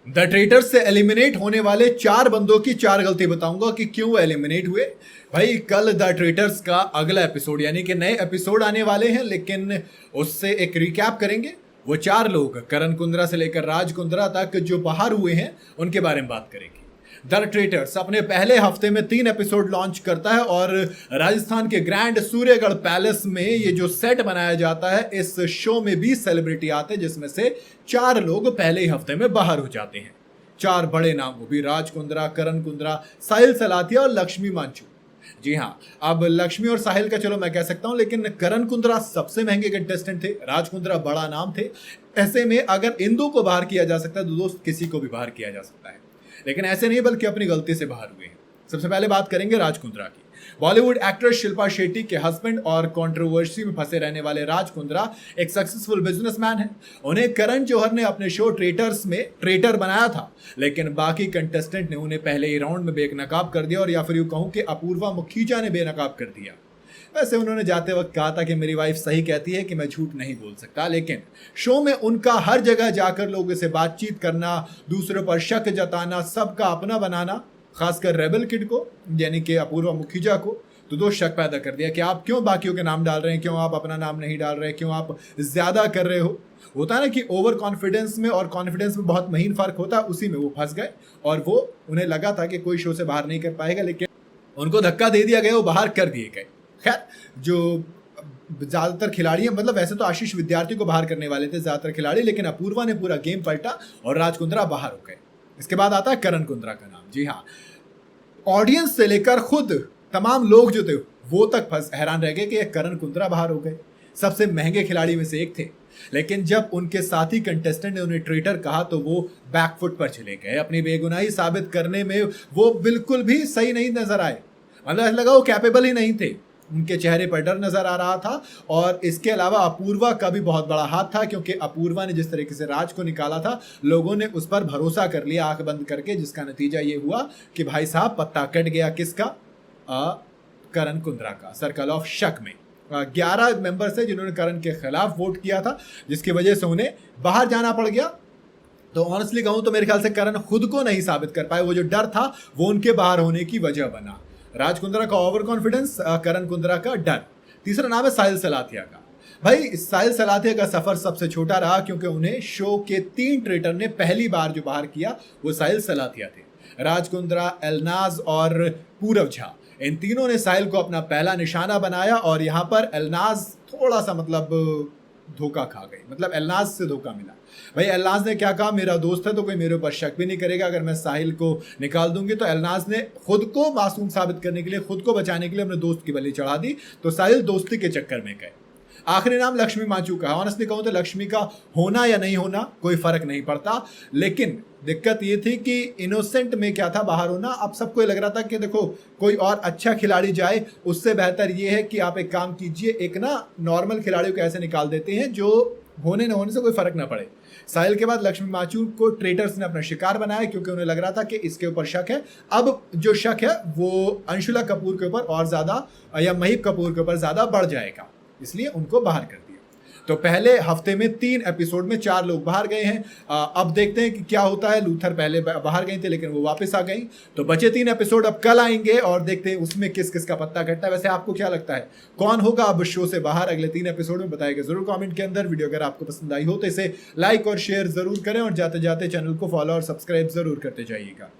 The traitors से eliminate होने वाले 4 बंदों की 4 गलती बताऊंगा कि क्यों वो एलिमिनेट हुए। भाई कल द ट्रेटर्स का अगला एपिसोड यानी कि नए एपिसोड आने वाले हैं, लेकिन उससे एक रिकैप करेंगे। वो 4 लोग करण कुंद्रा से लेकर राज कुंद्रा तक जो बाहर हुए हैं उनके बारे में बात करेंगे। द ट्रेटर्स अपने पहले हफ्ते में 3 एपिसोड लॉन्च करता है और राजस्थान के ग्रैंड सूर्यगढ़ पैलेस में ये जो सेट बनाया जाता है, इस शो में 20 सेलिब्रिटी आते हैं, जिसमें से 4 लोग पहले ही हफ्ते में बाहर हो जाते हैं। 4 बड़े नाम, वो भी राज कुंद्रा, करण कुंद्रा, साहिल सलाथिया और लक्ष्मी मांचू। जी हाँ, अब लक्ष्मी और साहिल का चलो मैं कह सकता हूं, लेकिन करण कुंद्रा सबसे महंगे कंटेस्टेंट थे, राज कुंद्रा बड़ा नाम थे। ऐसे में अगर इन दो को बाहर किया जा सकता है तो दोस्त किसी को भी बाहर किया जा सकता है, लेकिन ऐसे नहीं बल्कि अपनी गलती से बाहर हुए हैं। सबसे पहले बात करेंगे राज कुंद्रा की। बॉलीवुड एक्ट्रेस शिल्पा शेट्टी के हस्बैंड और कंट्रोवर्सी में फंसे रहने वाले राज कुंद्रा एक सक्सेसफुल बिजनेसमैन है। उन्हें करण जौहर ने अपने शो ट्रेटर्स में ट्रेटर बनाया था, लेकिन बाकी कंटेस्टेंट ने उन्हें पहले ही राउंड में बेनकाब कर दिया, और या फिर यूं कहूं कि अपूर्वा मुखीजा ने बेनकाब कर दिया। वैसे उन्होंने जाते वक्त कहा था कि मेरी वाइफ सही कहती है कि मैं झूठ नहीं बोल सकता, लेकिन शो में उनका हर जगह जाकर लोगों से बातचीत करना, दूसरों पर शक जताना, सबका अपना बनाना, खासकर रेबल किड को यानी कि अपूर्वा मुखीजा को, तो दो शक पैदा कर दिया कि आप क्यों बाकियों के नाम डाल रहे हैं, क्यों आप अपना नाम नहीं डाल रहे, क्यों आप ज्यादा कर रहे हो। होता है ना कि ओवर कॉन्फिडेंस में और कॉन्फिडेंस में बहुत महीन फर्क होता है, उसी में वो फंस गए और वो उन्हें लगा था कि कोई शो से बाहर नहीं कर पाएगा, लेकिन उनको धक्का दे दिया गया, वो बाहर कर दिए गए। खैर, जो ज्यादातर खिलाड़ी हैं, मतलब वैसे तो आशीष विद्यार्थी को बाहर करने वाले थे ज्यादातर खिलाड़ी, लेकिन अपूर्वा ने पूरा गेम पलटा और राज कुंद्रा बाहर हो गए। इसके बाद आता है करण कुंद्रा का नाम। जी हाँ, ऑडियंस से लेकर खुद तमाम लोग जो थे वो तक हैरान रह गए कि करण कुंद्रा बाहर हो गए। सबसे महंगे खिलाड़ी में से एक थे, लेकिन जब उनके साथी कंटेस्टेंट ने उन्हें ट्रेटर कहा तो वो बैकफुट पर चले गए। अपनी बेगुनाही साबित करने में वो बिल्कुल भी सही नहीं नजर आए, मतलब ऐसा लगा वो कैपेबल ही नहीं थे। उनके चेहरे पर डर नजर आ रहा था, और इसके अलावा अपूर्वा का भी बहुत बड़ा हाथ था, क्योंकि अपूर्वा ने जिस तरीके से राज को निकाला था, लोगों ने उस पर भरोसा कर लिया आंख बंद करके, जिसका नतीजा ये हुआ कि भाई साहब पत्ता कट गया। किसका? करण कुंद्रा का। सर्कल ऑफ शक में 11 मेंबर्स थे जिन्होंने करण के खिलाफ वोट किया था, जिसकी वजह से उन्हें बाहर जाना पड़ गया। तो ऑनेस्टली कहूं तो मेरे ख्याल से करण खुद को नहीं साबित कर पाए, वो जो डर था वो उनके बाहर होने की वजह बना। राज कुंद्रा का ओवर कॉन्फिडेंस, करण कुंद्रा का डर। तीसरा नाम है साहिल सलाथिया का। भाई साहिल सलाथिया का सफर सबसे छोटा रहा, क्योंकि उन्हें शो के 3 ट्रेटर ने पहली बार जो बाहर किया वो साहिल सलाथिया थे। राज कुंद्रा, एलनाज और पूरव झा, इन तीनों ने साहिल को अपना पहला निशाना बनाया, और यहाँ पर एलनाज थोड़ा सा मतलब धोखा खा गई, मतलब एलनाज से धोखा मिला। भाई एलनाज ने क्या कहा, मेरा दोस्त है तो कोई मेरे ऊपर शक भी नहीं करेगा, अगर मैं साहिल को निकाल दूंगी। तो एलनाज ने खुद को मासूम साबित करने के लिए, खुद को बचाने के लिए अपने दोस्त की बलि चढ़ा दी, तो साहिल दोस्ती के चक्कर में गए। आखिरी नाम लक्ष्मी मांचू का है। ऑनेस्टली कहूं तो लक्ष्मी का होना या नहीं होना कोई फर्क नहीं पड़ता, लेकिन दिक्कत ये थी कि इनोसेंट में क्या था बाहर होना। अब सबको लग रहा था कि देखो कोई और अच्छा खिलाड़ी जाए, उससे बेहतर ये है कि आप एक काम कीजिए, एक ना नॉर्मल खिलाड़ियों को ऐसे निकाल देते हैं जो होने न होने से कोई फर्क ना पड़े। साहिल के बाद लक्ष्मी मांचू को ट्रेटर्स ने अपना शिकार बनाया, क्योंकि उन्हें लग रहा था कि इसके ऊपर शक है। अब जो शक है वो अंशुला कपूर के ऊपर और ज्यादा, या महीप कपूर के ऊपर ज्यादा बढ़ जाएगा, इसलिए उनको बाहर कर दिया। तो पहले हफ्ते में 3 एपिसोड में 4 लोग बाहर गए हैं। अब देखते हैं कि क्या होता है। लूथर पहले बाहर गई थे, लेकिन वो वापस आ गई। तो बचे 3 एपिसोड अब कल आएंगे, और देखते हैं उसमें किस किस का पत्ता कटता है। वैसे आपको क्या लगता है कौन होगा अब शो से बाहर अगले 3 एपिसोड में? बताइएगा जरूर कमेंट के अंदर। वीडियो अगर आपको पसंद आई हो तो इसे लाइक और शेयर जरूर करें, और जाते जाते चैनल को फॉलो और सब्सक्राइब जरूर करते जाइएगा।